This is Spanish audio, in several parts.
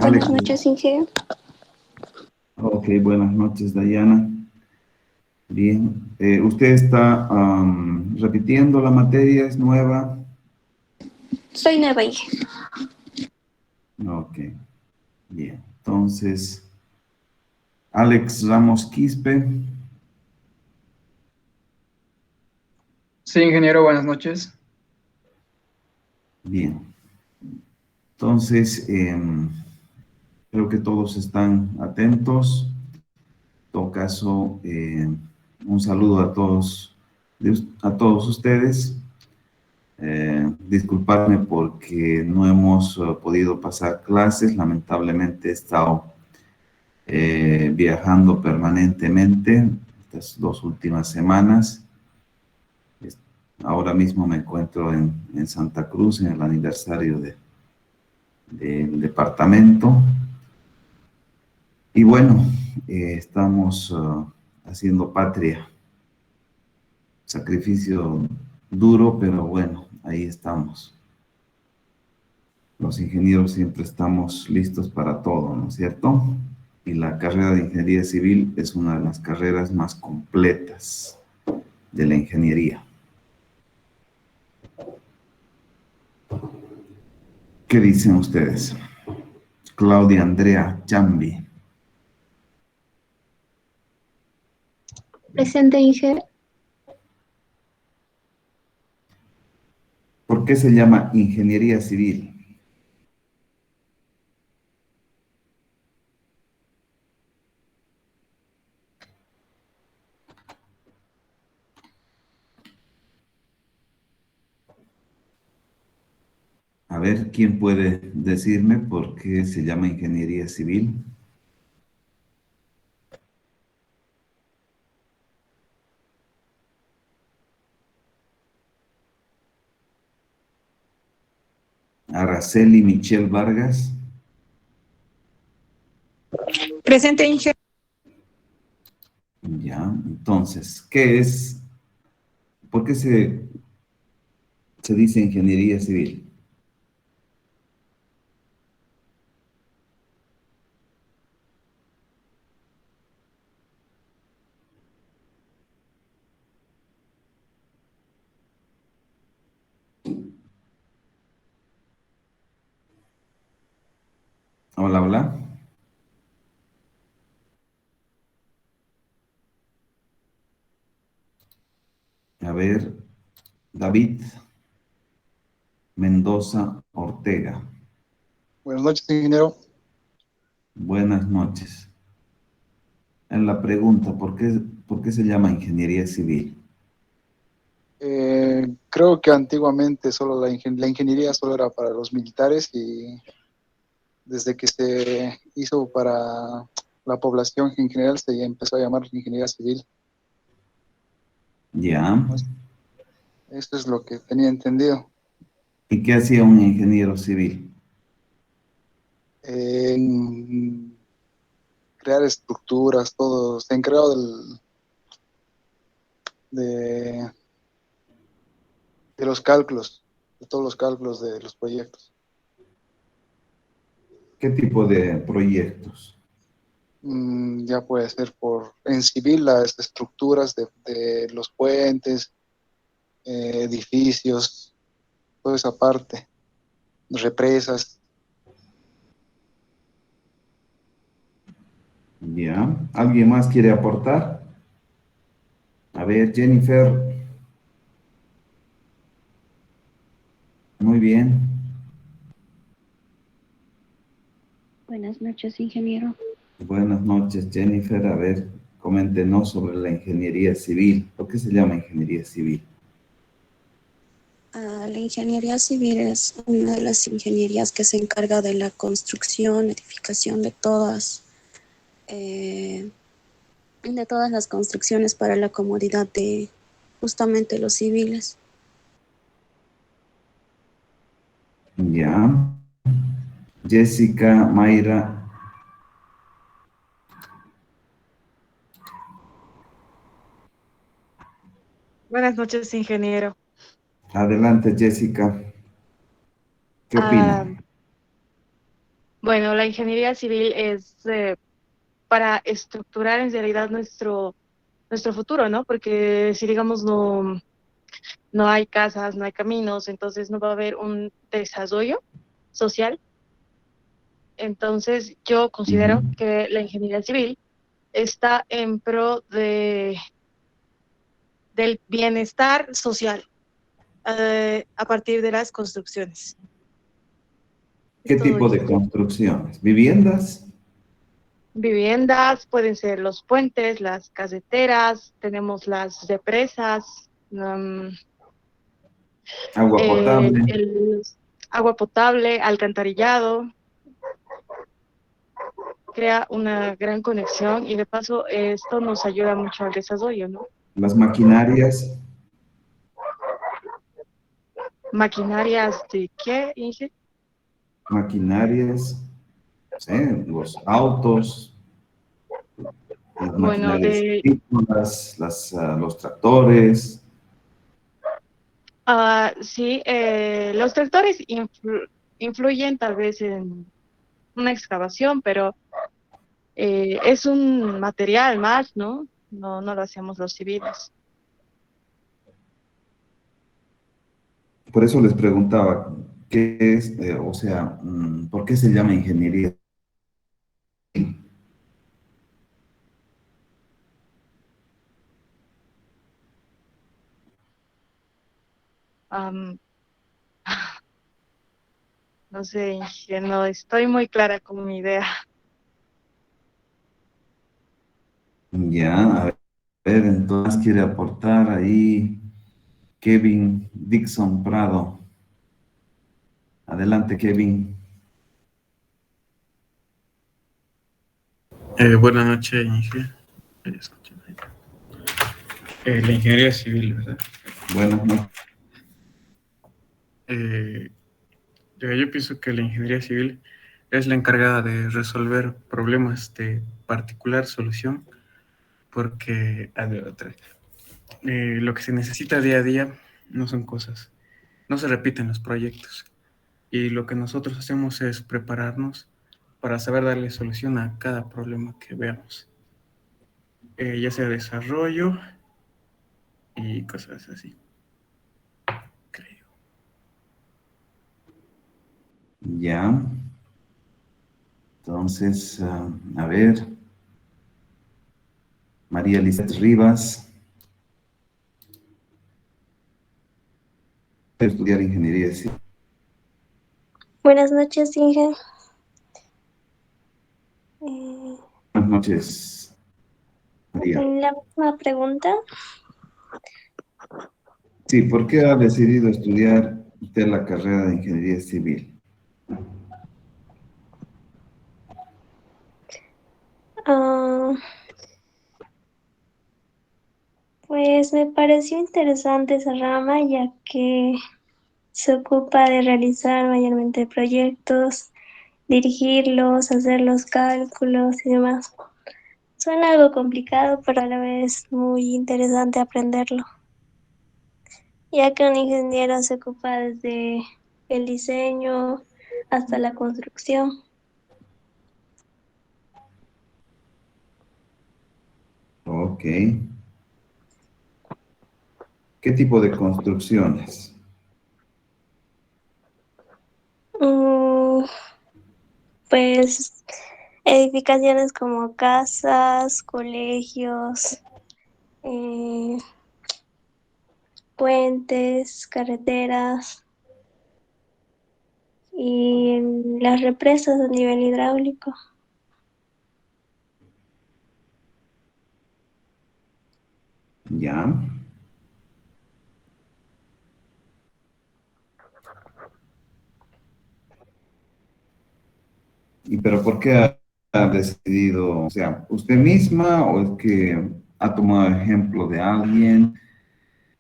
Alex. Buenas noches, Inge. Ok, buenas noches, Dayana. Bien. ¿Usted está repitiendo la materia? ¿Es nueva? Soy nueva, Inge. Ok, bien. Entonces, Alex Ramos Quispe. Sí, ingeniero, buenas noches. Bien. Entonces, creo que todos están atentos. En todo caso, un saludo a todos ustedes. Disculparme porque no hemos podido pasar clases. Lamentablemente he estado viajando permanentemente estas 2 últimas semanas. Ahora mismo me encuentro en Santa Cruz, en el aniversario del departamento. Y bueno, estamos haciendo patria. Sacrificio duro, pero bueno, ahí estamos. Los ingenieros siempre estamos listos para todo, ¿no es cierto? Y la carrera de ingeniería civil es una de las carreras más completas de la ingeniería. ¿Qué dicen ustedes? Claudia Andrea Chambi. Presente, Inge. ¿Por qué se llama ingeniería civil? A ver, ¿quién puede decirme por qué se llama ingeniería civil? Araceli Michelle Vargas. Presente, Inge. Ya, entonces, ¿por qué se dice ingeniería civil? Hola, hola. A ver, David Mendoza Ortega. Buenas noches, ingeniero. Buenas noches. En la pregunta, ¿por qué se llama ingeniería civil? Creo que antiguamente solo la ingeniería solo era para los militares y desde que se hizo para la población en general se empezó a llamar ingeniería civil. Ya. Pues, esto es lo que tenía entendido. ¿Y qué hacía un ingeniero civil? En crear estructuras, todo, se encargado de, de los cálculos, de todos los cálculos de los proyectos. ¿Qué tipo de proyectos? Ya puede ser en civil las estructuras de los puentes, edificios, toda esa parte, represas. Ya. ¿Alguien más quiere aportar? A ver, Jennifer. Muy bien. Buenas noches, ingeniero. Buenas noches, Jennifer. A ver, coméntenos sobre la ingeniería civil. ¿Por qué se llama ingeniería civil? La ingeniería civil es una de las ingenierías que se encarga de la construcción, edificación de todas las construcciones para la comodidad de justamente los civiles. Ya. Jessica Mayra. Buenas noches, ingeniero. Adelante, Jessica. ¿Qué Ah, opina? Bueno, la ingeniería civil es para estructurar en realidad nuestro futuro, ¿no? Porque si digamos no hay casas, no hay caminos, entonces no va a haber un desarrollo social. Entonces yo considero Ujú. que la ingeniería civil está en pro del bienestar social a partir de las construcciones. Es ¿Qué todo tipo eso. de construcciones? ¿Viviendas? Viviendas, pueden ser los puentes, las carreteras, tenemos las represas, ¿Agua potable? el agua potable, alcantarillado, crea una gran conexión y de paso esto nos ayuda mucho al desarrollo, ¿no? ¿Las maquinarias? Maquinarias de qué, Inge? Maquinarias, no sé, los autos, las Bueno, maquinarias agrícolas, los tractores. sí, los tractores influyen tal vez en una excavación, pero es un material más, ¿no? No lo hacemos los civiles. Por eso les preguntaba, ¿qué es, o sea, por qué se llama ingeniería? Am, no sé, Inge, no estoy muy clara con mi idea. Ya, a ver, entonces quiere aportar ahí Kevin Dixon Prado. Adelante, Kevin. Buenas noches, Inge. Escuchen ahí. La ingeniería civil, ¿verdad? Buenas noches. Eh, yo pienso que la ingeniería civil es la encargada de resolver problemas de particular solución, porque a ver, lo que se necesita día a día no son cosas, no se repiten los proyectos. Y lo que nosotros hacemos es prepararnos para saber darle solución a cada problema que veamos, ya sea desarrollo y cosas así, creo. Ya, entonces, a ver, María Lizeth Rivas, estudiar ingeniería civil. Buenas noches, Inge. Eh, Buenas noches, María. la misma pregunta. Sí, ¿por qué ha decidido estudiar usted la carrera de ingeniería civil? Ah, pues me pareció interesante esa rama, ya que se ocupa de realizar mayormente proyectos, dirigirlos, hacer los cálculos y demás. Suena algo complicado, pero a la vez muy interesante aprenderlo, ya que un ingeniero se ocupa desde el diseño hasta la construcción. Ok. ¿Qué tipo de construcciones? Mm, pues edificaciones como casas, colegios, eh, puentes, carreteras y las represas a nivel hidráulico. Ya. ¿Y pero por qué ha decidido, o sea, usted misma o es que ha tomado ejemplo de alguien,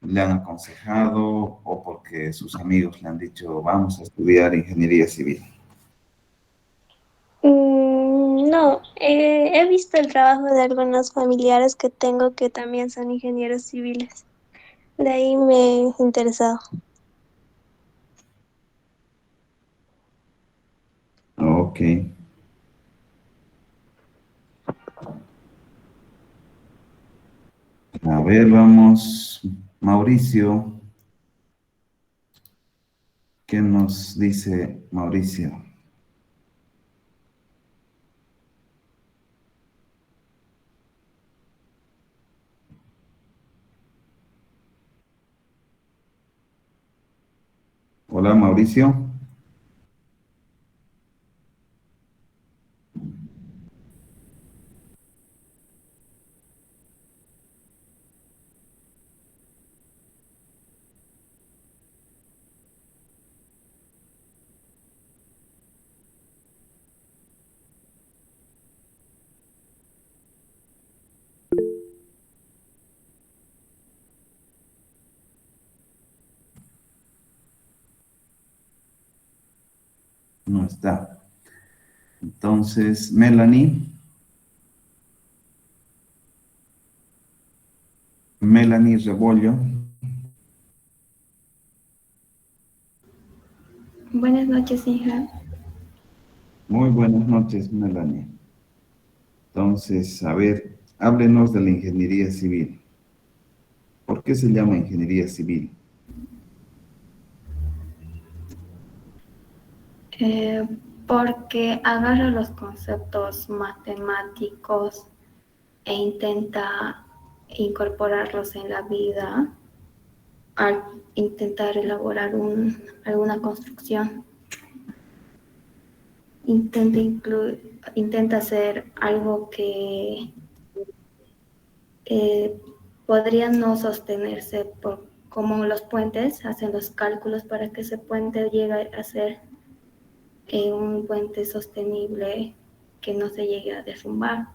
le han aconsejado o porque sus amigos le han dicho, vamos a estudiar ingeniería civil? No, he visto el trabajo de algunos familiares que tengo que también son ingenieros civiles. De ahí me he interesado. Ok. ver, vamos, Mauricio. ¿Qué nos dice Mauricio? Hola, Mauricio. No está. Entonces, Melanie. Melanie Rebollo. Buenas noches, hija. Muy buenas noches, Melanie. Entonces, a ver, háblenos de la ingeniería civil. ¿Por qué se llama ingeniería civil? Porque agarra los conceptos matemáticos e intenta incorporarlos en la vida al intentar elaborar alguna construcción. Intenta hacer algo que podría no sostenerse como los puentes, hacen los cálculos para que ese puente llegue a ser un puente sostenible que no se llegue a derrumbar,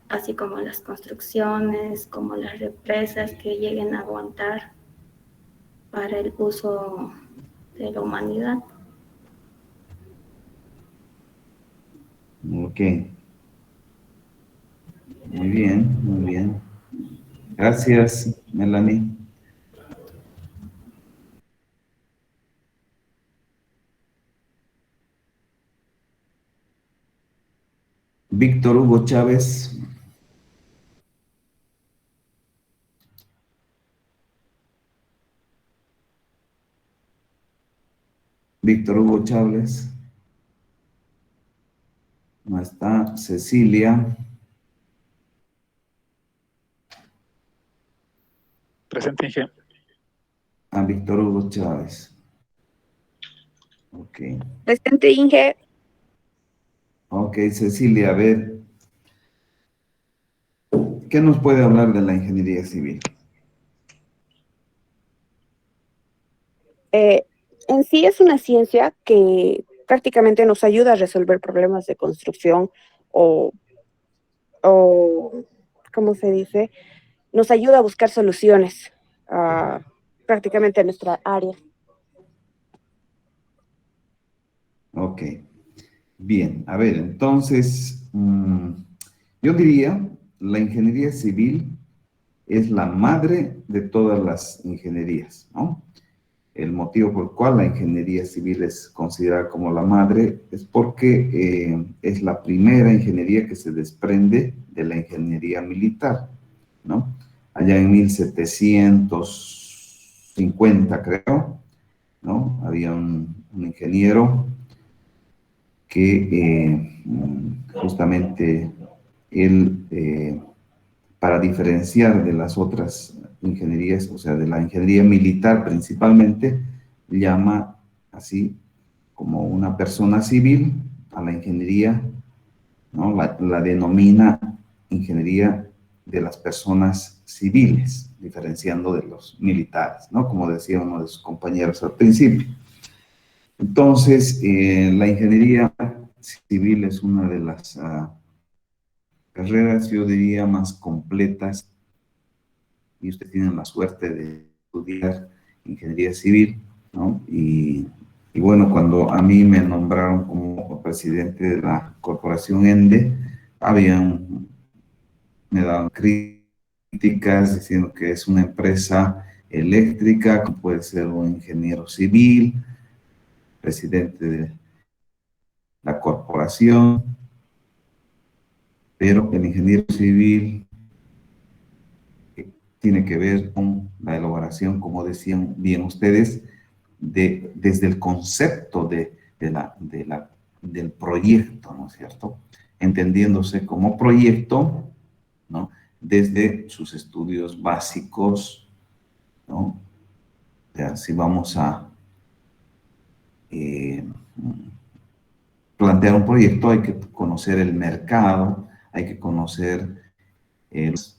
así como las construcciones, como las represas que lleguen a aguantar para el uso de la humanidad. Ok. Muy bien, muy bien. Gracias, Melanie. Víctor Hugo Chávez. Víctor Hugo Chávez. No está. Cecilia. Presente, Inge. A Víctor Hugo Chávez. Ok. Presente, Inge. Ok, Cecilia, a ver, ¿qué nos puede hablar de la ingeniería civil? En sí es una ciencia que prácticamente nos ayuda a resolver problemas de construcción o, o ¿cómo se dice? Nos ayuda a buscar soluciones prácticamente en nuestra área. Ok, bien, a ver, entonces, yo diría, la ingeniería civil es la madre de todas las ingenierías, ¿no? El motivo por el cual la ingeniería civil es considerada como la madre es porque es la primera ingeniería que se desprende de la ingeniería militar, ¿no? Allá en 1750, creo, ¿no? Había un ingeniero que justamente él, para diferenciar de las otras ingenierías, o sea, de la ingeniería militar principalmente, llama así como una persona civil a la ingeniería, ¿no? La denomina ingeniería de las personas civiles, diferenciando de los militares, ¿no? Como decía uno de sus compañeros al principio. Entonces, la ingeniería civil es una de las carreras, yo diría, más completas, y ustedes tienen la suerte de estudiar ingeniería civil, ¿no? Y bueno, cuando a mí me nombraron como presidente de la corporación ENDE, me daban críticas diciendo que es una empresa eléctrica, que puede ser un ingeniero civil, presidente de la corporación, pero el ingeniero civil tiene que ver con la elaboración, como decían bien ustedes, desde el concepto del proyecto, ¿no es cierto? Entendiéndose como proyecto, ¿no? Desde sus estudios básicos, ¿no? O sea, si vamos a plantear un proyecto, hay que conocer el mercado, hay que conocer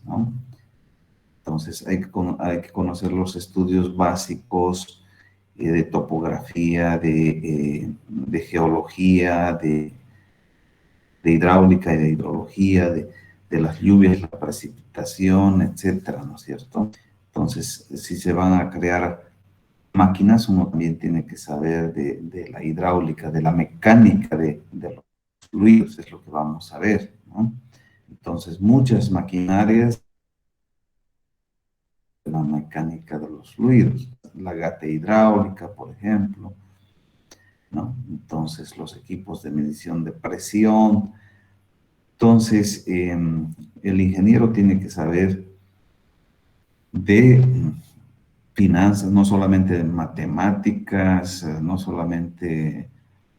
¿no? Entonces, hay que conocer los estudios básicos de topografía, de geología, de hidráulica y de hidrología, de las lluvias, la precipitación, etcétera, ¿no es cierto? Entonces, si se van a crear máquinas, uno también tiene que saber de la hidráulica, de la mecánica de los fluidos, es lo que vamos a ver, ¿no? Entonces, muchas maquinarias, la mecánica de los fluidos, la gata hidráulica, por ejemplo, ¿no? Entonces, los equipos de medición de presión. Entonces, el ingeniero tiene que saber de finanzas, no solamente de matemáticas, no solamente,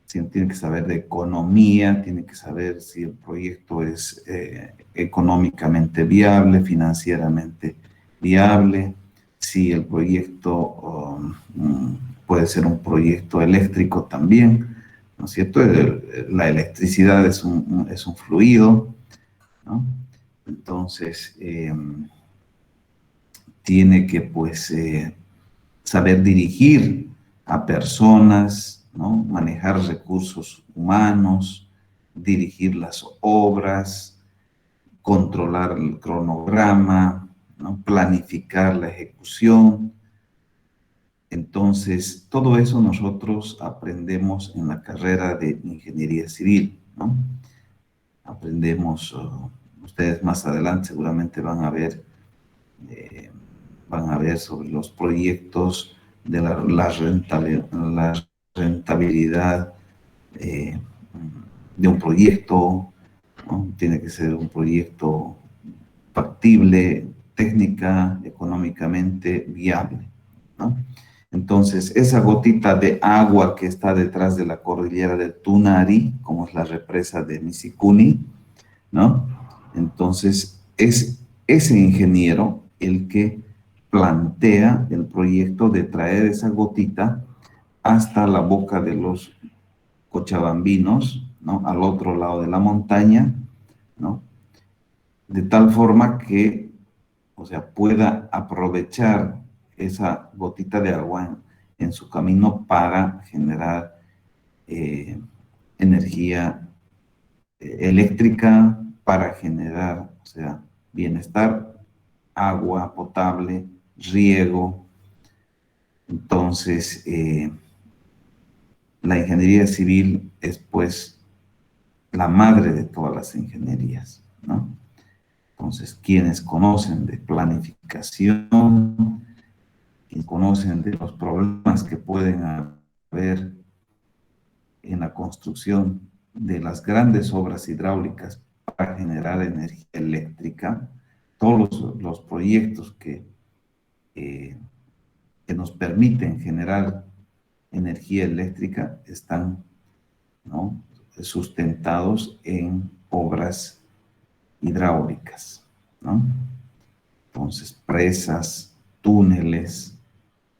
sino tiene que saber de economía, tiene que saber si el proyecto es económicamente viable, financieramente viable, si el proyecto puede ser un proyecto eléctrico también, ¿no es cierto? La electricidad es un fluido, ¿no? Entonces, tiene que, pues, saber dirigir a personas, ¿no? Manejar recursos humanos, dirigir las obras, controlar el cronograma, ¿no? Planificar la ejecución. Entonces, todo eso nosotros aprendemos en la carrera de Ingeniería Civil, ¿no? Aprendemos, ustedes más adelante seguramente van a ver sobre los proyectos de la rentabilidad de un proyecto, ¿no? Tiene que ser un proyecto factible, técnica, económicamente viable, ¿no? Entonces, esa gotita de agua que está detrás de la cordillera del Tunari, como es la represa de Misikuni, ¿no? Entonces, es ese ingeniero el que plantea el proyecto de traer esa gotita hasta la boca de los cochabambinos, ¿no? Al otro lado de la montaña, ¿no? De tal forma que, o sea, pueda aprovechar esa gotita de agua en su camino para generar energía eléctrica, para generar, o sea, bienestar, agua potable, riego. Entonces, la ingeniería civil es, pues, la madre de todas las ingenierías, ¿no? Entonces, quienes conocen de planificación, quienes conocen de los problemas que pueden haber en la construcción de las grandes obras hidráulicas para generar energía eléctrica, todos los proyectos que nos permiten generar energía eléctrica están, ¿no?, sustentados en obras hidráulicas, ¿no? Entonces, presas, túneles,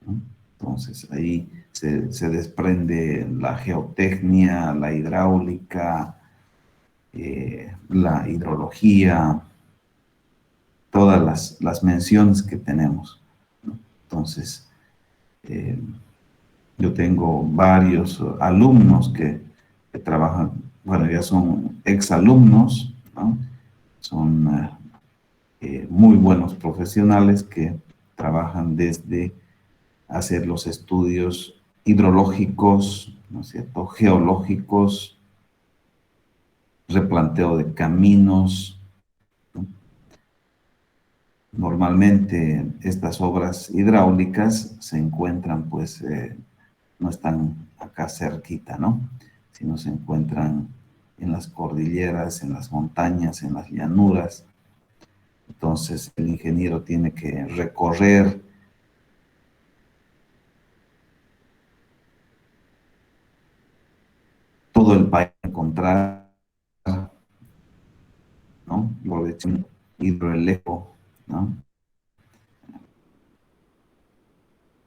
¿no? Entonces, ahí se desprende la geotecnia, la hidráulica, la hidrología, todas las menciones que tenemos, ¿no? Entonces, yo tengo varios alumnos que trabajan, bueno, ya son exalumnos, ¿no? Son muy buenos profesionales que trabajan desde hacer los estudios hidrológicos, ¿no es cierto?, geológicos, replanteo de caminos, ¿no? Normalmente estas obras hidráulicas se encuentran, pues, no están acá cerquita, ¿no?, sino se encuentran en las cordilleras, en las montañas, en las llanuras. Entonces, el ingeniero tiene que recorrer todo el país, encontrar, ¿no? Protección hidroeléctrico, ¿no?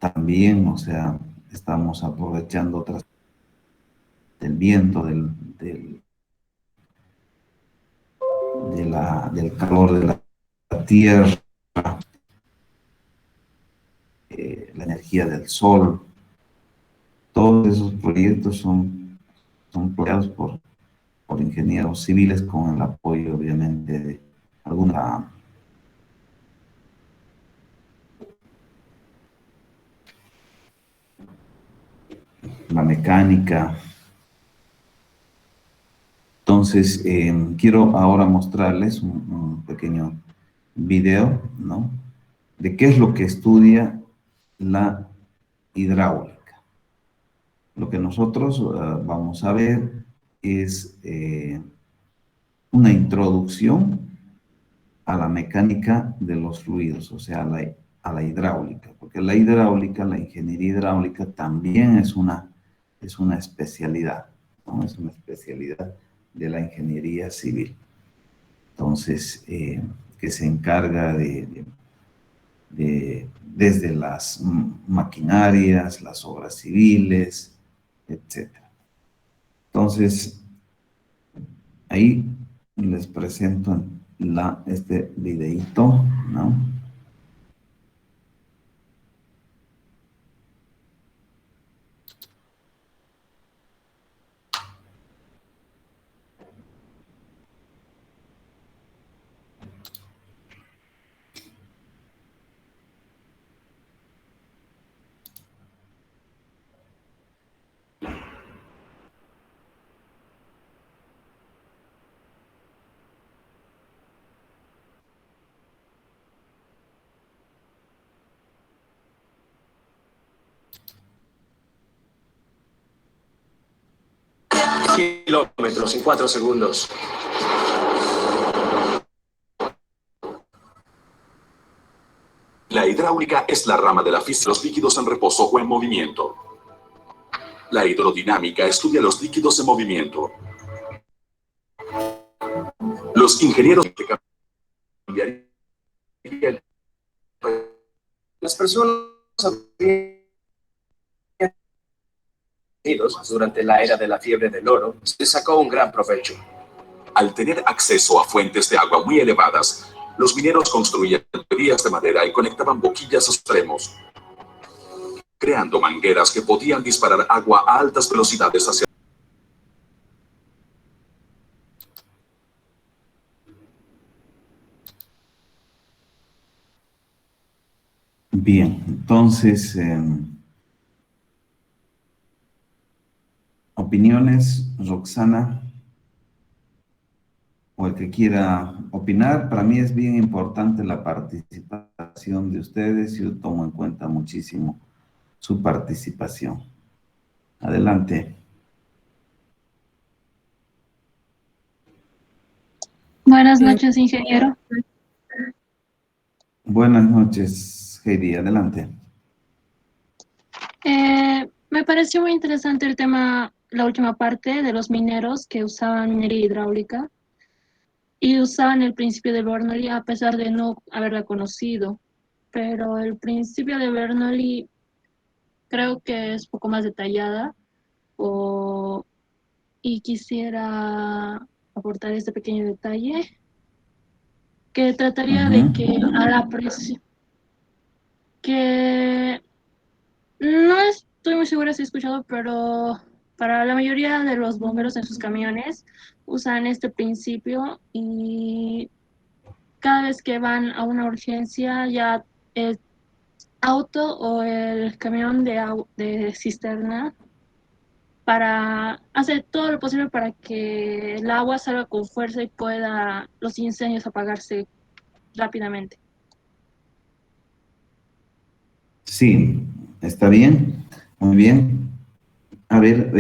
También, o sea, estamos aprovechando otras del viento, del calor de la tierra, la energía del sol. Todos esos proyectos son creados por ingenieros civiles con el apoyo, obviamente, de alguna la mecánica. Entonces, quiero ahora mostrarles un pequeño video, ¿no? De qué es lo que estudia la hidráulica. Lo que nosotros vamos a ver es una introducción a la mecánica de los fluidos, o sea, a la hidráulica, porque la hidráulica, la ingeniería hidráulica también es una especialidad, ¿no? Es una especialidad de la ingeniería civil. Entonces, que se encarga desde las maquinarias, las obras civiles, etc. Entonces, ahí les presento este videíto, ¿no? Kilómetros en 4 segundos. La hidráulica es la rama de la física de los líquidos en reposo o en movimiento. La hidrodinámica estudia los líquidos en movimiento. Los ingenieros que cambiarían las personas durante la era de la fiebre del oro, se sacó un gran provecho. Al tener acceso a fuentes de agua muy elevadas, los mineros construían tuberías de madera y conectaban boquillas a sus extremos, creando mangueras que podían disparar agua a altas velocidades hacia... Bien, entonces, opiniones, Roxana, o el que quiera opinar. Para mí es bien importante la participación de ustedes y yo tomo en cuenta muchísimo su participación. Adelante. Buenas noches, ingeniero. Buenas noches, Heidi. Adelante. Me pareció muy interesante el tema, la última parte de los mineros que usaban minería hidráulica y usaban el principio de Bernoulli a pesar de no haberla conocido. Pero el principio de Bernoulli creo que es poco más detallada y quisiera aportar este pequeño detalle que trataría de que a la presión, que no estoy muy segura si he escuchado, pero para la mayoría de los bomberos en sus camiones usan este principio y cada vez que van a una urgencia ya el auto o el camión de cisterna hace todo lo posible para que el agua salga con fuerza y pueda los incendios apagarse rápidamente. Sí, está bien, muy bien. A ver,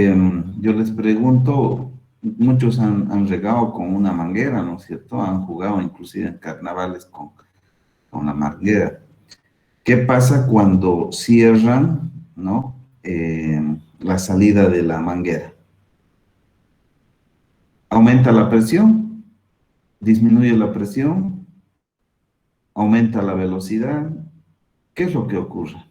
yo les pregunto, muchos han regado con una manguera, ¿no es cierto? Han jugado inclusive en carnavales con la manguera. ¿Qué pasa cuando cierran, ¿no? La salida de la manguera? Aumenta la presión, disminuye la presión, aumenta la velocidad. ¿Qué es lo que ocurre?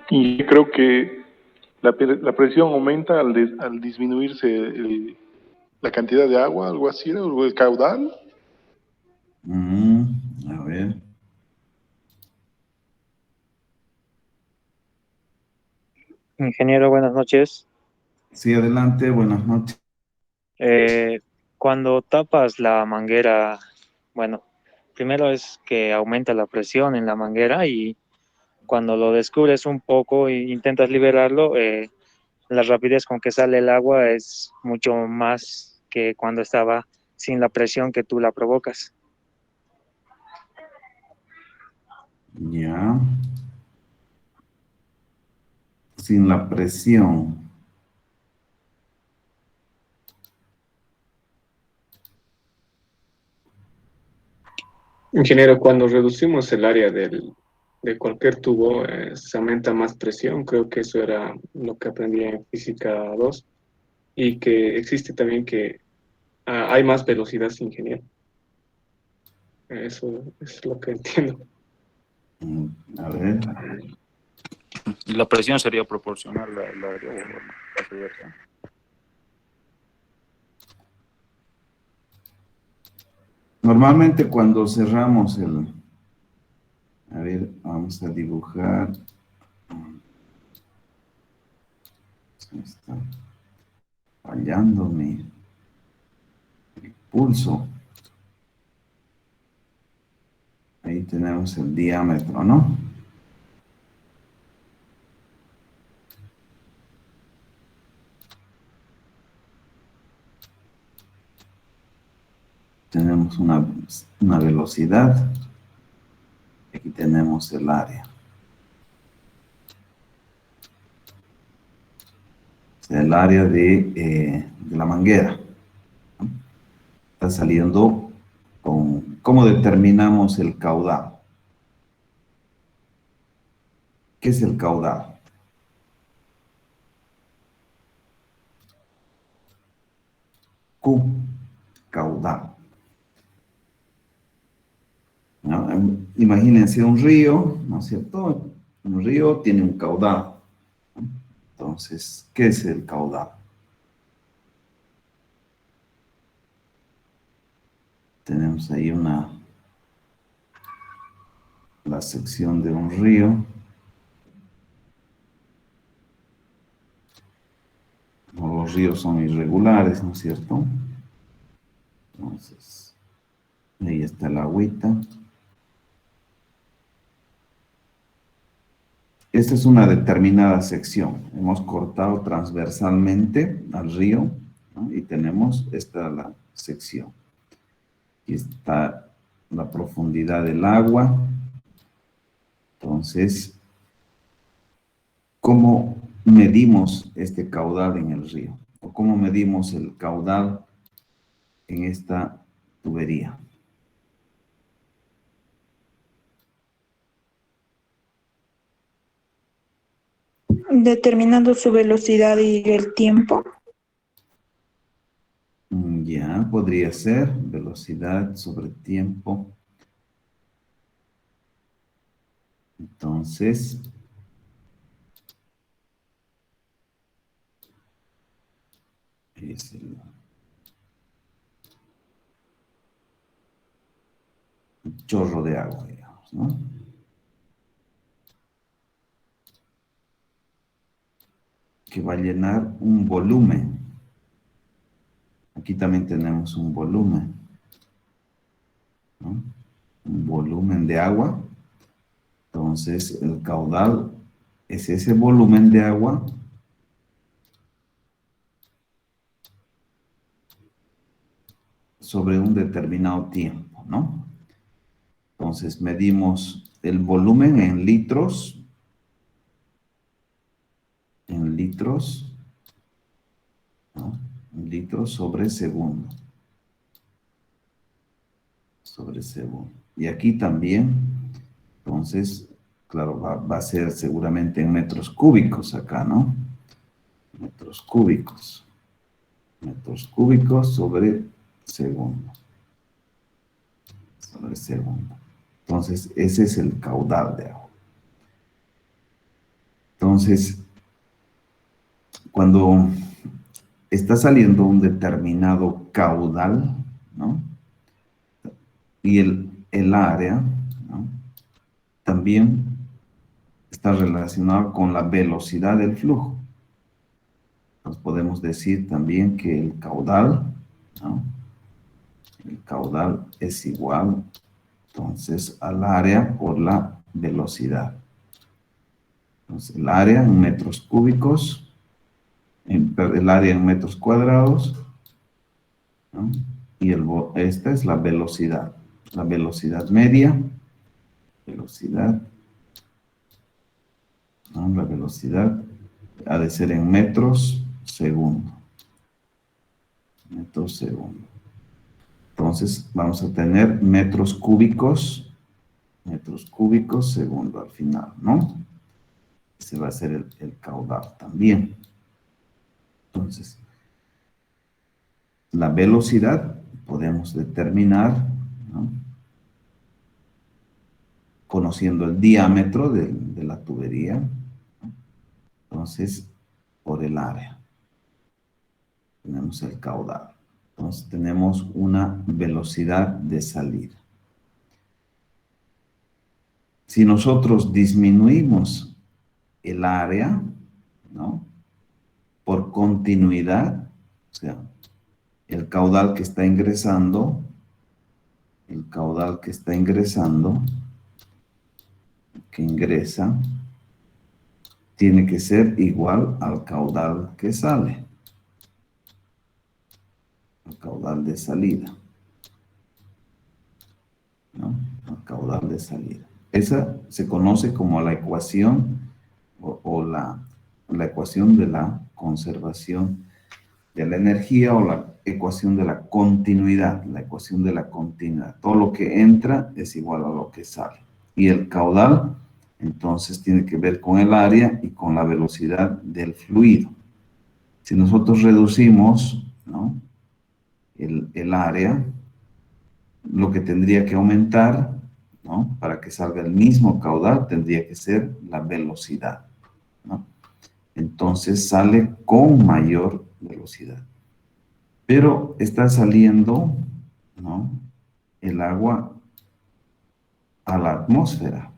Y creo que la presión aumenta al disminuirse la cantidad de agua, algo así, o el caudal. A ver. Ingeniero, buenas noches. Sí, adelante, buenas noches. Cuando tapas la manguera, bueno, primero es que aumenta la presión en la manguera y cuando lo descubres un poco e intentas liberarlo, la rapidez con que sale el agua es mucho más que cuando estaba sin la presión que tú la provocas. Ya. Sin la presión. Ingeniero, cuando reducimos el área de cualquier tubo, se aumenta más presión. Creo que eso era lo que aprendí en Física 2. Y que existe también que hay más velocidad, ingeniero. Eso es lo que entiendo. A ver. La presión sería proporcional a la reversión. Normalmente cuando cerramos el... A ver, vamos a dibujar. Está fallando mi pulso. Ahí tenemos el diámetro, ¿no? Tenemos una velocidad. Aquí tenemos el área. O sea, el área de la manguera. Está saliendo con... ¿Cómo determinamos el caudal? ¿Qué es el caudal? Q, caudal. ¿No? Imagínense un río, ¿no es cierto? Un río tiene un caudal. Entonces, ¿qué es el caudal? Tenemos ahí la sección de un río. Los ríos son irregulares, ¿no es cierto? Entonces, ahí está el agüita. Esta es una determinada sección. Hemos cortado transversalmente al río, ¿no? Y tenemos la sección. Aquí está la profundidad del agua. Entonces, ¿cómo medimos este caudal en el río? ¿O cómo medimos el caudal en esta tubería? Determinando su velocidad y el tiempo. Ya, podría ser velocidad sobre tiempo. Entonces, Aquí es el chorro de agua, digamos, ¿no? Que va a llenar un volumen. Aquí también tenemos un volumen, ¿no? Un volumen de agua. Entonces, el caudal es ese volumen de agua sobre un determinado tiempo, ¿no? Entonces, medimos el volumen en litros, ¿no? En litros sobre segundo. Sobre segundo. Y aquí también, entonces, claro, va a ser seguramente en metros cúbicos acá, ¿no? Metros cúbicos. Metros cúbicos sobre segundo. Sobre segundo. Entonces, ese es el caudal de agua. Entonces, cuando está saliendo un determinado caudal, ¿no? Y el área, ¿no? También está relacionado con la velocidad del flujo. Entonces podemos decir también que el caudal, ¿no? El caudal es igual, entonces, al área por la velocidad. Entonces, el área en metros cúbicos, el área en metros cuadrados, ¿no? Y esta es la velocidad media, velocidad, ¿no? La velocidad ha de ser en metros segundo. Metros segundo. Entonces vamos a tener metros cúbicos segundo al final, ¿no? Ese va a ser el caudal también. Entonces, la velocidad podemos determinar, ¿no? Conociendo el diámetro de la tubería, ¿no? Entonces, por el área. Tenemos el caudal. Entonces, tenemos una velocidad de salida. Si nosotros disminuimos el área, ¿no? Por continuidad, o sea, el caudal que está ingresando, que ingresa, tiene que ser igual al caudal que sale, al caudal de salida, ¿no? Al caudal de salida. Esa se conoce como la ecuación o la ecuación de la conservación de la energía o la ecuación de la continuidad, Todo lo que entra es igual a lo que sale. Y el caudal, entonces, tiene que ver con el área y con la velocidad del fluido. Si nosotros reducimos, ¿no? el área, lo que tendría que aumentar, ¿no? Para que salga el mismo caudal, tendría que ser la velocidad, ¿no? Entonces sale con mayor velocidad. Pero está saliendo, ¿no? El agua a la atmósfera.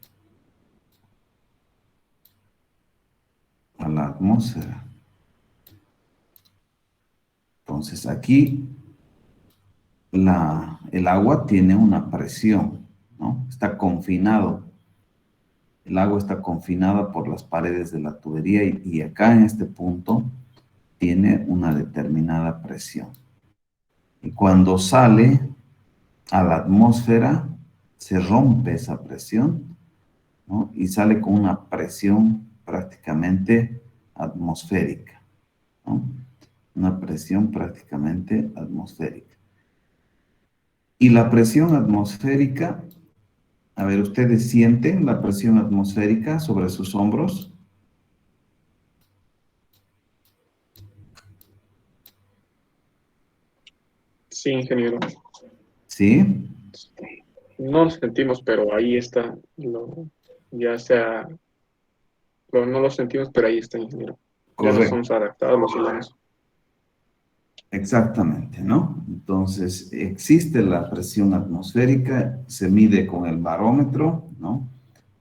Entonces aquí el agua tiene una presión, ¿no? Está confinado. El agua está confinada por las paredes de la tubería y acá en este punto tiene una determinada presión. Y cuando sale a la atmósfera, se rompe esa presión, ¿no? Y sale con una presión prácticamente atmosférica, ¿no? Una presión prácticamente atmosférica. Y la presión atmosférica, a ver, ¿ustedes sienten la presión atmosférica sobre sus hombros? Sí, ingeniero. ¿Sí? No lo sentimos, pero ahí está. No lo sentimos, pero ahí está, ingeniero. Ya nos Correcto. somos adaptados los humanos. Exactamente, ¿no? Entonces, existe la presión atmosférica, se mide con el barómetro, ¿no?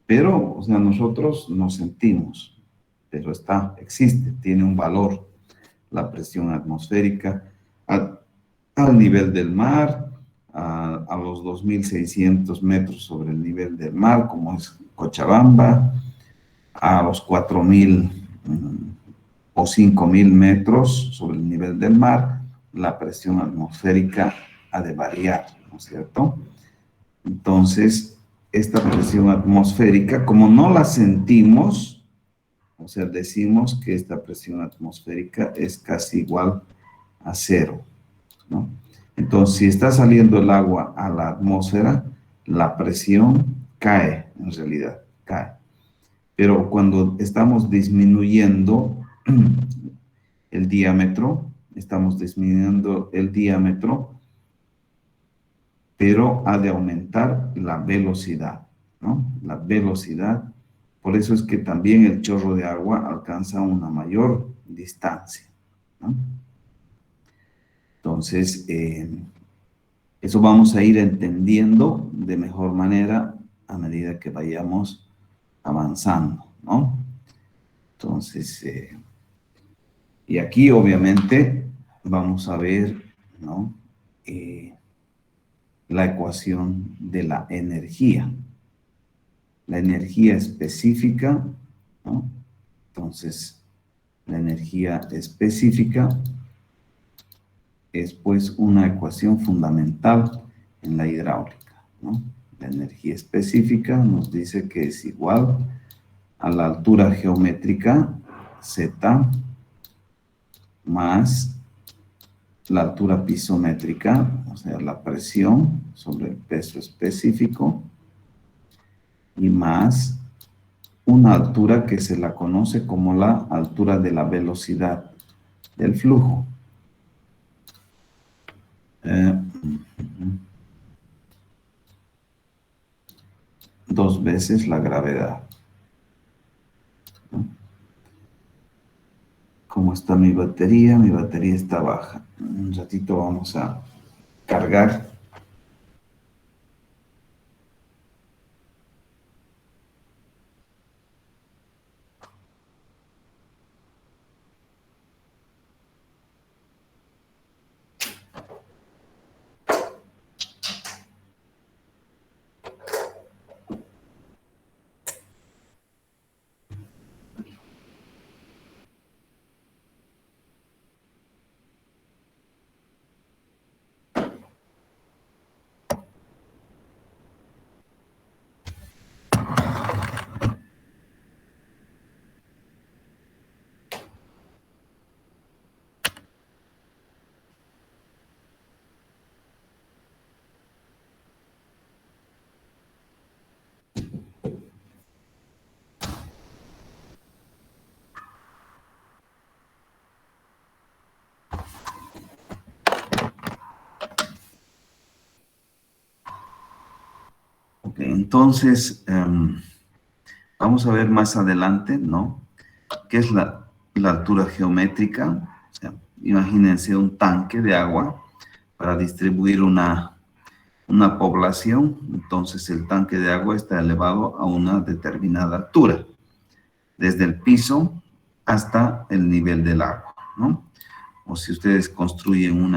Pero, o sea, nosotros nos sentimos, pero existe, tiene un valor la presión atmosférica al nivel del mar, a los 2.600 metros sobre el nivel del mar, como es Cochabamba, a los 4.000 o 5.000 metros sobre el nivel del mar, la presión atmosférica ha de variar, ¿no es cierto? Entonces, esta presión atmosférica, como no la sentimos, o sea, decimos que esta presión atmosférica es casi igual a cero, ¿no? Entonces, si está saliendo el agua a la atmósfera, la presión cae, en realidad, cae. Pero cuando estamos disminuyendo el diámetro, pero ha de aumentar la velocidad, ¿no? La velocidad. Por eso es que también el chorro de agua alcanza una mayor distancia, ¿no? Entonces, eso vamos a ir entendiendo de mejor manera a medida que vayamos avanzando, ¿no? Entonces, y aquí obviamente vamos a ver, ¿no? La ecuación de la energía. La energía específica, ¿no? Entonces, la energía específica es pues una ecuación fundamental en la hidráulica, ¿no? La energía específica nos dice que es igual a la altura geométrica Z más la altura pisométrica, o sea, la presión sobre el peso específico, y más una altura que se la conoce como la altura de la velocidad del flujo. Dos veces la gravedad. ¿Cómo está mi batería? Mi batería está baja. Un ratito vamos a cargar. Ok, entonces, vamos a ver más adelante, ¿no? ¿Qué es la altura geométrica? O sea, imagínense un tanque de agua para distribuir una población. Entonces, el tanque de agua está elevado a una determinada altura, desde el piso hasta el nivel del agua, ¿no? O si ustedes construyen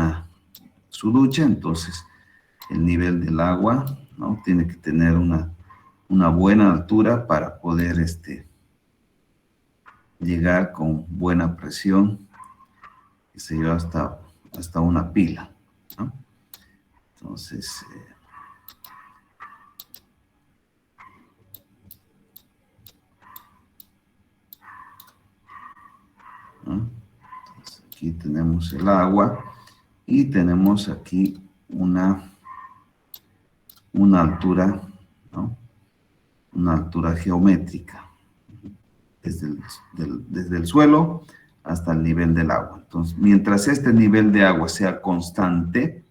su ducha, entonces el nivel del agua, ¿no? Tiene que tener una buena altura para poder llegar con buena presión, que se lleva hasta una pila, ¿no? Entonces, ¿no? Entonces, aquí tenemos el agua y tenemos aquí una altura, ¿no? Una altura geométrica, desde el suelo hasta el nivel del agua. Entonces, mientras este nivel de agua sea constante,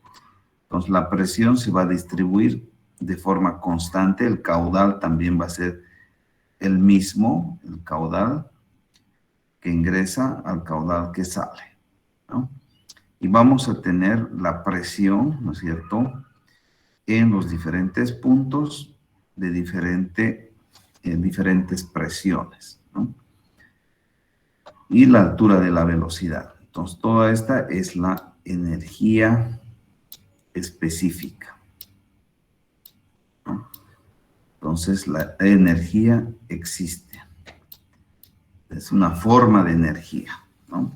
entonces la presión se va a distribuir de forma constante, el caudal también va a ser el mismo, el caudal que ingresa al caudal que sale, ¿no? y vamos a tener la presión, ¿no es cierto?, en los diferentes puntos de diferentes presiones, ¿no? Y la altura de la velocidad. Entonces, toda esta es la energía específica, ¿no? Entonces, la energía existe. Es una forma de energía, ¿no?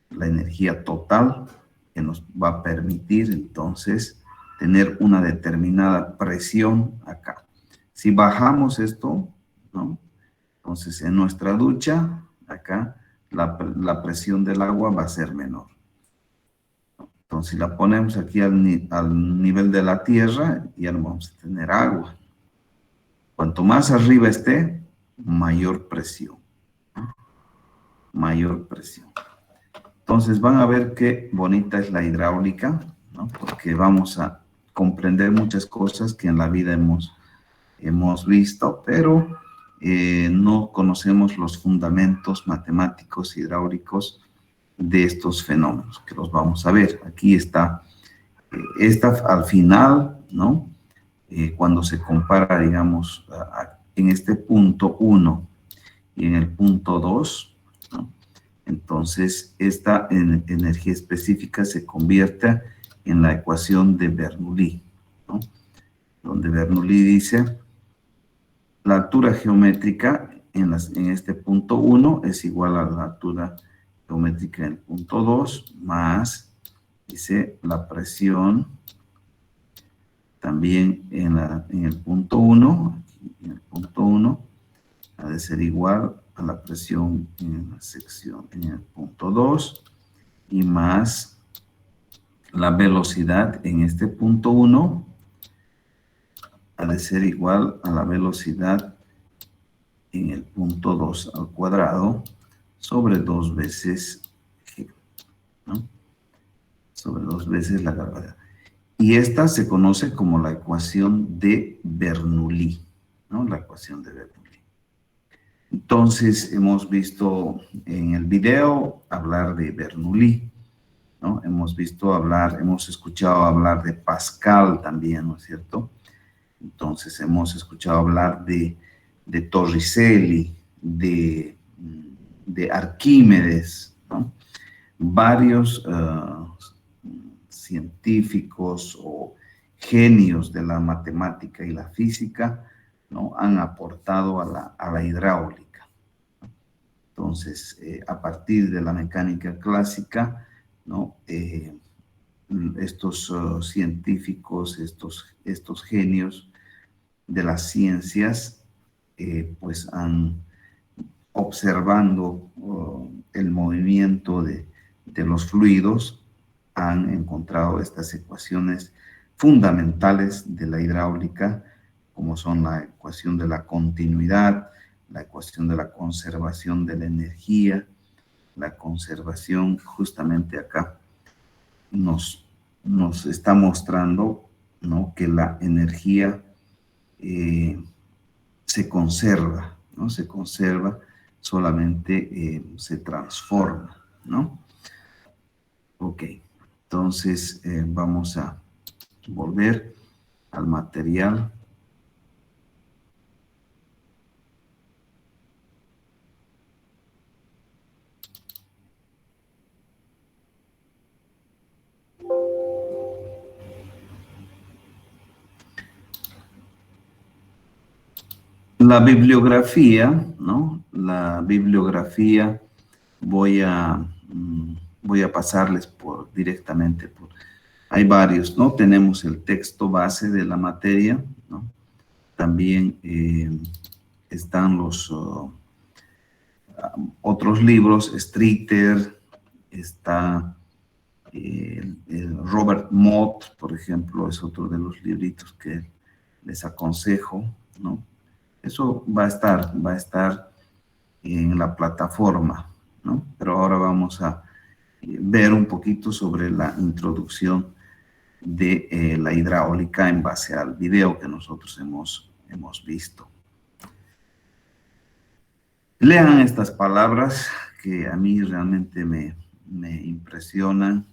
La energía total que nos va a permitir, entonces, tener una determinada presión acá. Si bajamos esto, ¿no?, entonces, en nuestra ducha, acá, la presión del agua va a ser menor. Entonces, si la ponemos aquí al nivel de la tierra, ya no vamos a tener agua. Cuanto más arriba esté, mayor presión, ¿no? Mayor presión. Entonces, van a ver qué bonita es la hidráulica, ¿no? Porque vamos a comprender muchas cosas que en la vida hemos visto, pero no conocemos los fundamentos matemáticos hidráulicos de estos fenómenos, que los vamos a ver. Aquí está, al final, ¿no? Cuando se compara, digamos, en este punto 1 y en el punto 2, ¿no?, entonces esta energía específica se convierte en la ecuación de Bernoulli, ¿no?, donde Bernoulli dice: la altura geométrica en este punto 1 es igual a la altura geométrica en el punto 2 más, dice, la presión también en el punto 1, en el punto 1 ha de ser igual a la presión en la sección en el punto 2 y más la velocidad en este punto 1 ha de ser igual a la velocidad en el punto 2 al cuadrado sobre 2 veces G, ¿no?, sobre 2 veces la gravedad. Y esta se conoce como la ecuación de Bernoulli, ¿no?, la ecuación de Bernoulli. Entonces, hemos visto en el video hablar de Bernoulli, ¿no? Hemos escuchado hablar de Pascal también, ¿no es cierto? Entonces, hemos escuchado hablar de Torricelli, de Arquímedes, ¿no? Varios científicos o genios de la matemática y la física, ¿no?, han aportado a la hidráulica. Entonces, a partir de la mecánica clásica, ¿no?, estos científicos, estos genios de las ciencias, pues han, observando el movimiento de los fluidos, han encontrado estas ecuaciones fundamentales de la hidráulica, como son la ecuación de la continuidad, la ecuación de la conservación de la energía, la conservación. Justamente acá nos está mostrando, ¿no?, que la energía se conserva, ¿no? Se conserva, solamente se transforma, ¿no? Ok, entonces vamos a volver al material. La bibliografía, ¿no? La bibliografía voy a pasarles directamente por. Hay varios, ¿no? Tenemos el texto base de la materia, ¿no? También están los otros libros, Streeter, está el Robert Mott, por ejemplo, es otro de los libritos que les aconsejo, ¿no? Eso va a estar en la plataforma, ¿no? Pero ahora vamos a ver un poquito sobre la introducción de la hidráulica en base al video que nosotros hemos visto. Lean estas palabras que a mí realmente me impresionan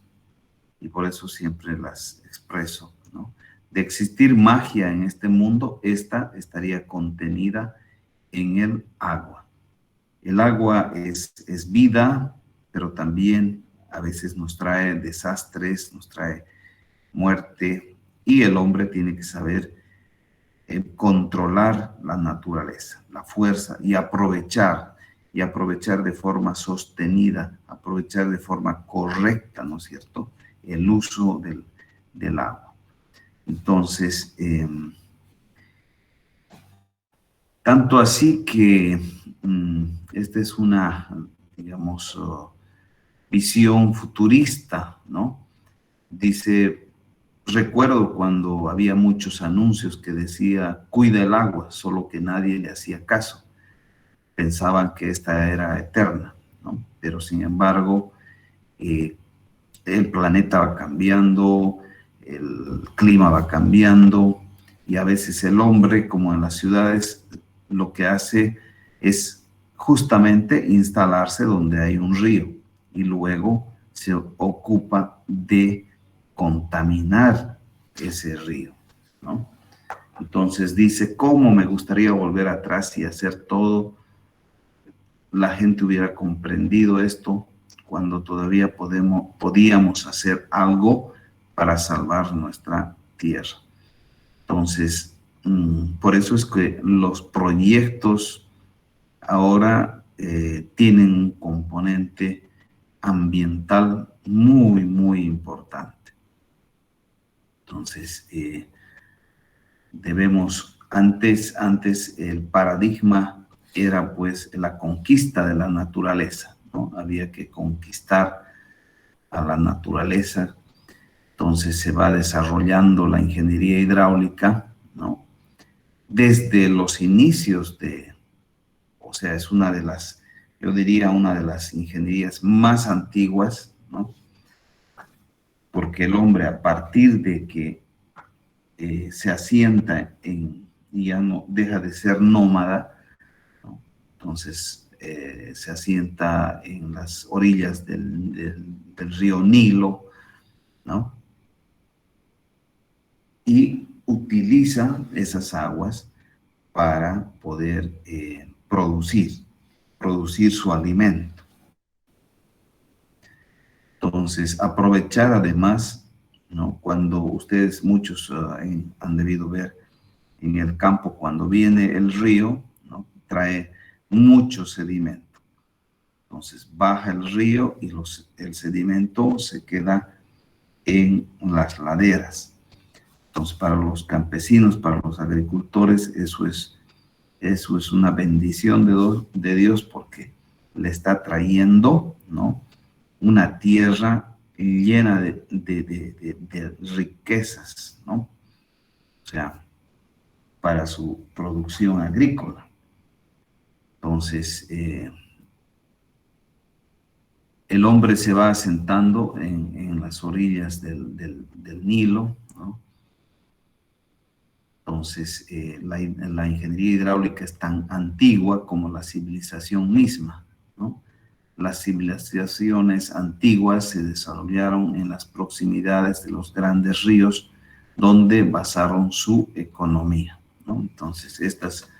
y por eso siempre las expreso, ¿no? De existir magia en este mundo, esta estaría contenida en el agua. El agua es vida, pero también a veces nos trae desastres, nos trae muerte, y el hombre tiene que saber controlar la naturaleza, la fuerza, y aprovechar de forma sostenida, aprovechar de forma correcta, ¿no es cierto?, el uso del agua. Entonces, tanto así que esta es una, digamos, visión futurista, ¿no? Dice, recuerdo cuando había muchos anuncios que decía, cuida el agua, solo que nadie le hacía caso. Pensaban que esta era eterna, ¿no? Pero sin embargo, el planeta va cambiando, el clima va cambiando, y a veces el hombre, como en las ciudades, lo que hace es justamente instalarse donde hay un río y luego se ocupa de contaminar ese río, ¿no? Entonces dice, ¿cómo me gustaría volver atrás y hacer todo? La gente hubiera comprendido esto cuando todavía podíamos hacer algo para salvar nuestra tierra. Entonces, por eso es que los proyectos ahora tienen un componente ambiental muy, muy importante. Entonces, debemos, antes el paradigma era pues la conquista de la naturaleza, ¿no? Había que conquistar a la naturaleza. Entonces se va desarrollando la ingeniería hidráulica, ¿no? Desde los inicios o sea, es una de las, yo diría, una de las ingenierías más antiguas, ¿no? Porque el hombre, a partir de que se asienta y ya no deja de ser nómada, ¿no? Entonces se asienta en las orillas del río Nilo, ¿no? Y utiliza esas aguas para poder producir su alimento. Entonces, aprovechar además, ¿no? Cuando ustedes, muchos han debido ver en el campo, cuando viene el río, ¿no? Trae mucho sedimento. Entonces, baja el río y el sedimento se queda en las laderas. Entonces, para los campesinos, para los agricultores, eso es una bendición de Dios, porque le está trayendo, ¿no? Una tierra llena de riquezas, ¿no? O sea, para su producción agrícola. Entonces, el hombre se va asentando en las orillas del Nilo, ¿no? Entonces, la ingeniería hidráulica es tan antigua como la civilización misma, ¿no? Las civilizaciones antiguas se desarrollaron en las proximidades de los grandes ríos, donde basaron su economía, ¿no? Entonces, estas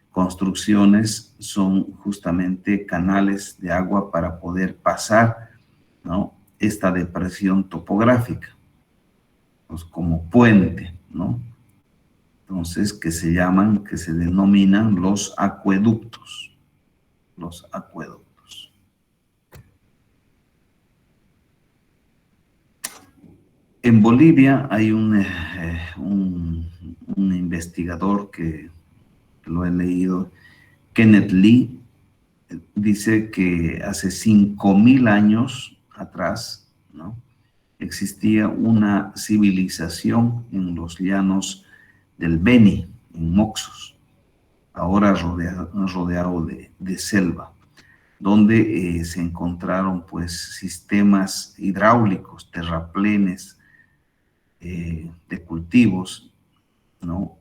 construcciones son justamente canales de agua para poder pasar, ¿no? Esta depresión topográfica, pues como puente, ¿no? Entonces, que se denominan los acueductos. Los acueductos. En Bolivia hay un investigador que lo he leído, Kenneth Lee, dice que hace 5.000 años atrás, ¿no? Existía una civilización en los llanos del Beni, en Moxos, ahora rodeado de selva, donde se encontraron pues sistemas hidráulicos, terraplenes de cultivos, ¿no?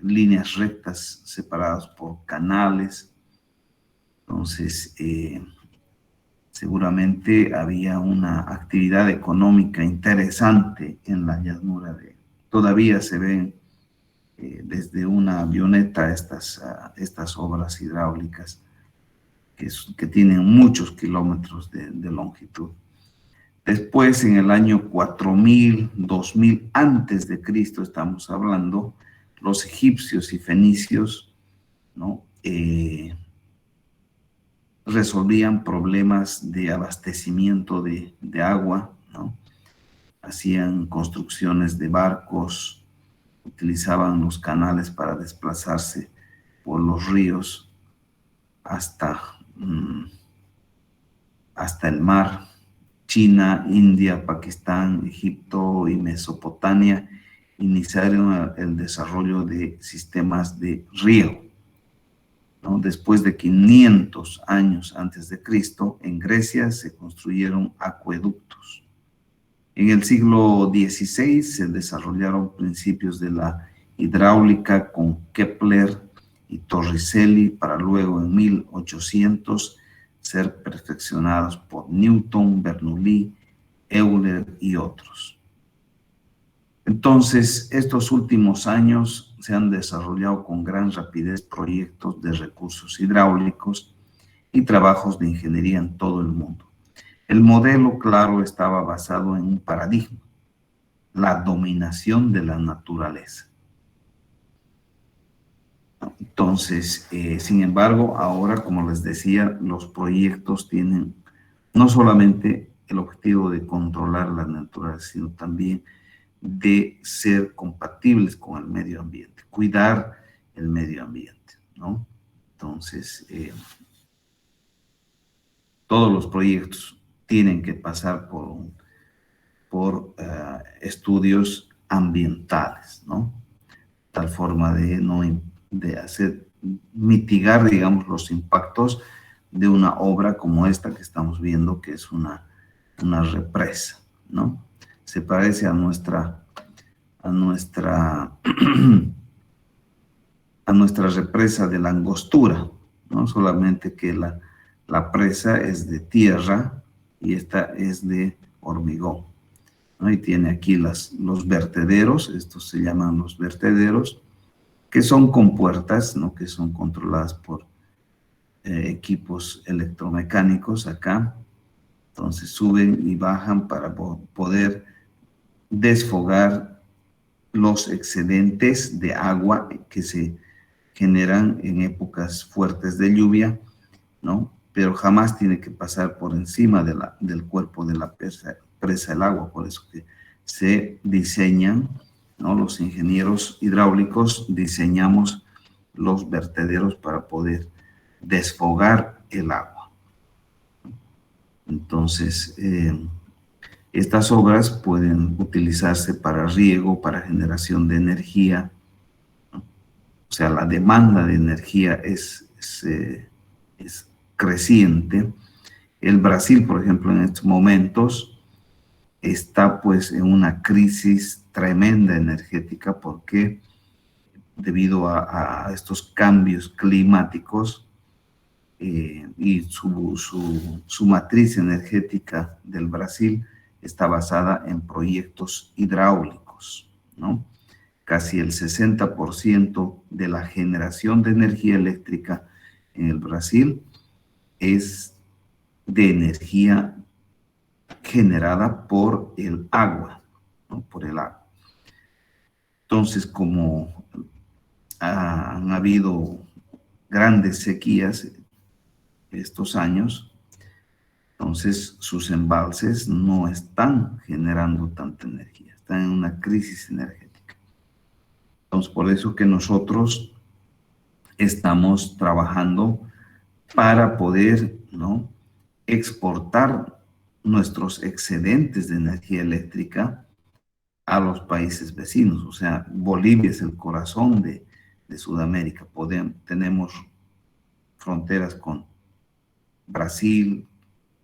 Líneas rectas separadas por canales. Entonces, seguramente había una actividad económica interesante en la llanura todavía se ven desde una avioneta estas obras hidráulicas que tienen muchos kilómetros de longitud. Después, en el año 4000, 2000 antes de Cristo, estamos hablando, los egipcios y fenicios, ¿no? Resolvían problemas de abastecimiento de agua, ¿no? Hacían construcciones de barcos, utilizaban los canales para desplazarse por los ríos hasta el mar. China, India, Pakistán, Egipto y Mesopotamia iniciaron el desarrollo de sistemas de riego, ¿no? Después de 500 años antes de Cristo, en Grecia se construyeron acueductos. En el siglo XVI se desarrollaron principios de la hidráulica con Kepler y Torricelli para luego en 1800 ser perfeccionados por Newton, Bernoulli, Euler y otros. Entonces, estos últimos años se han desarrollado con gran rapidez proyectos de recursos hidráulicos y trabajos de ingeniería en todo el mundo. El modelo, claro, estaba basado en un paradigma, la dominación de la naturaleza. Entonces, sin embargo, ahora, como les decía, los proyectos tienen no solamente el objetivo de controlar la naturaleza, sino también de ser compatibles con el medio ambiente, cuidar el medio ambiente, ¿no? Entonces, todos los proyectos tienen que pasar por estudios ambientales, ¿no? Tal forma de hacer mitigar, digamos, los impactos de una obra como esta que estamos viendo, que es una represa, ¿no? Se parece a nuestra represa de la Angostura, ¿no? Solamente que la presa es de tierra y esta es de hormigón, ¿no? Y tiene aquí los vertederos, estos se llaman los vertederos, que son compuertas, ¿no? Que son controladas por equipos electromecánicos acá. Entonces suben y bajan para poder desfogar los excedentes de agua que se generan en épocas fuertes de lluvia, ¿no? Pero jamás tiene que pasar por encima del cuerpo de la presa el agua. Por eso que se diseñan, ¿no? Los ingenieros hidráulicos diseñamos los vertederos para poder desfogar el agua. Entonces, estas obras pueden utilizarse para riego, para generación de energía, ¿no? O sea, la demanda de energía es creciente. El Brasil, por ejemplo, en estos momentos está pues en una crisis tremenda energética porque debido a estos cambios climáticos y su matriz energética del Brasil está basada en proyectos hidráulicos, ¿no? Casi el 60% de la generación de energía eléctrica en el Brasil es de energía generada por el agua, ¿no? Por el agua. Entonces, como han habido grandes sequías estos años, entonces sus embalses no están generando tanta energía, están en una crisis energética. Entonces, por eso que nosotros estamos trabajando para poder, ¿no?, exportar nuestros excedentes de energía eléctrica a los países vecinos. O sea, Bolivia es el corazón de Sudamérica. Tenemos fronteras con Brasil,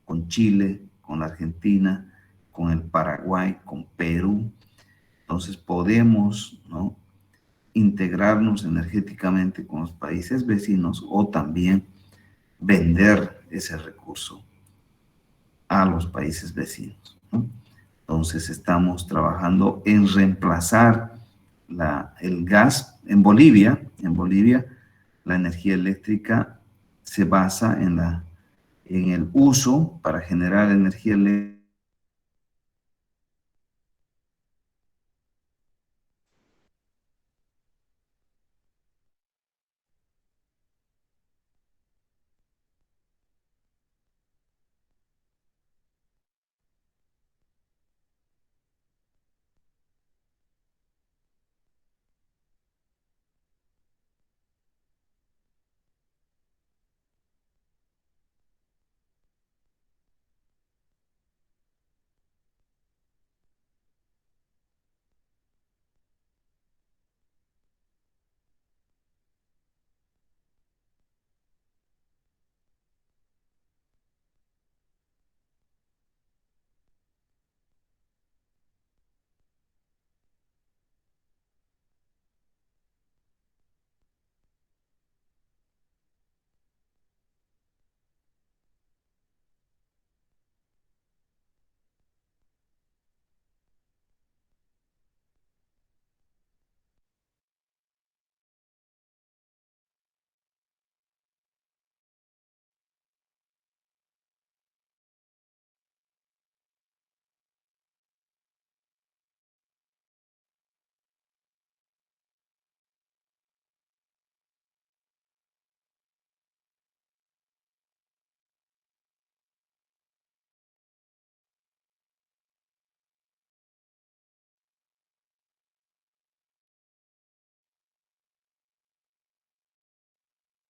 con Chile, con Argentina, con el Paraguay, con Perú. Entonces podemos, ¿no?, integrarnos energéticamente con los países vecinos o también vender ese recurso a los países vecinos, ¿no? Entonces estamos trabajando en reemplazar el gas en Bolivia. En Bolivia la energía eléctrica se basa en el uso para generar energía eléctrica